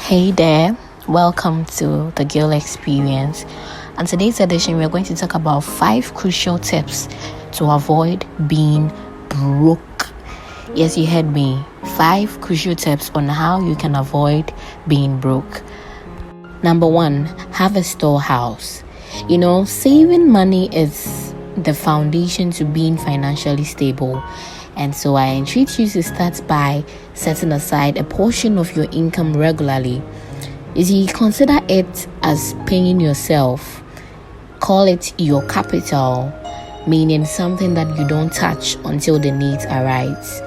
Hey there, welcome to the Girl Experience. On today's edition, we're going to talk about 5 crucial tips to avoid being broke. Yes, you heard me. 5 crucial tips on how you can avoid being broke. Number 1, have a storehouse. Saving money is the foundation to being financially stable. And so I entreat you to start by setting aside a portion of your income regularly. Consider it as paying yourself. Call it your capital, meaning something that you don't touch until the needs arise.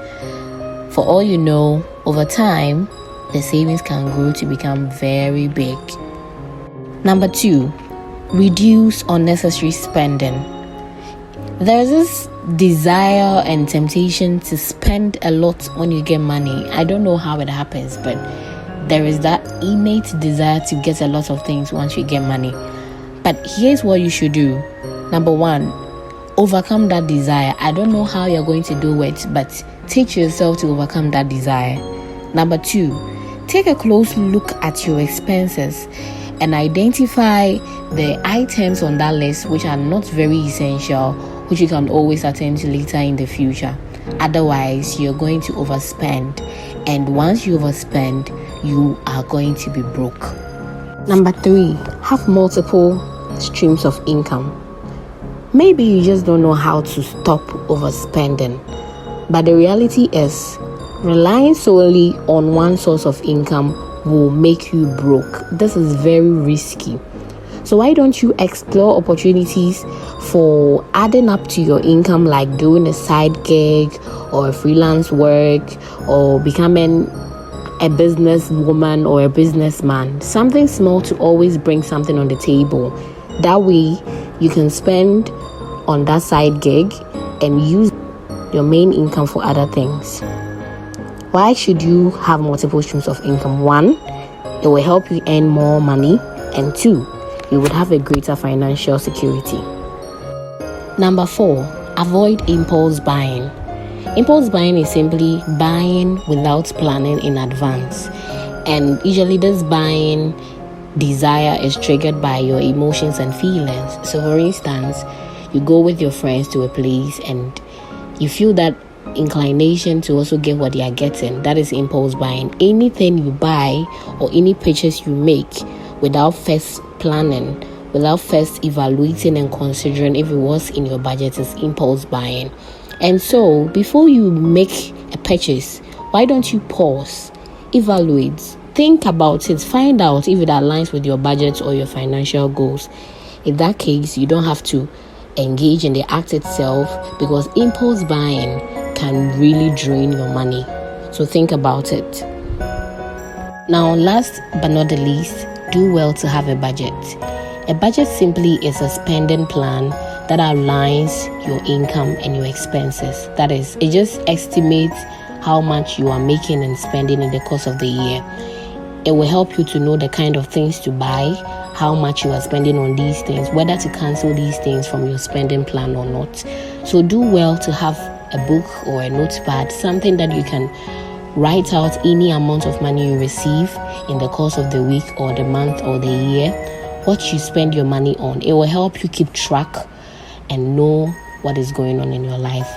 For all you know, over time, the savings can grow to become very big. Number 2, reduce unnecessary spending. There's this desire and temptation to spend a lot when you get money. I don't know how it happens, but there is that innate desire to get a lot of things once you get money. But here's what you should do. Number 1, overcome that desire. I don't know how you're going to do it, but teach yourself to overcome that desire. Number 2, take a close look at your expenses and identify the items on that list which are not very essential, which you can always attend to later in the future. Otherwise, you're going to overspend. And once you overspend, you are going to be broke. Number 3, have multiple streams of income. Maybe you just don't know how to stop overspending. But the reality is, relying solely on one source of income will make you broke. This is very risky. So why don't you explore opportunities for adding up to your income, like doing a side gig or a freelance work or becoming a businesswoman or a businessman. Something small to always bring something on the table. That way you can spend on that side gig and use your main income for other things. Why should you have multiple streams of income? 1, it will help you earn more money, and 2, you would have a greater financial security. Number 4, avoid impulse buying. Impulse buying is simply buying without planning in advance. And usually this buying desire is triggered by your emotions and feelings. So for instance, you go with your friends to a place and you feel that inclination to also get what they are getting. That is impulse buying. Anything you buy or any purchase you make without first planning, without first evaluating and considering if it was in your budget, is impulse buying. And so before you make a purchase, why don't you pause, evaluate, think about it, find out if it aligns with your budget or your financial goals. In that case, you don't have to engage in the act itself, because impulse buying can really drain your money. So think about it. Now, last but not the least, do well to have a budget. A budget simply is a spending plan that aligns your income and your expenses. That is, it just estimates how much you are making and spending in the course of the year. It will help you to know the kind of things to buy, how much you are spending on these things, whether to cancel these things from your spending plan or not. So do well to have a book or a notepad, something that you can write out any amount of money you receive in the course of the week or the month or the year, what you spend your money on. It will help you keep track and know what is going on in your life.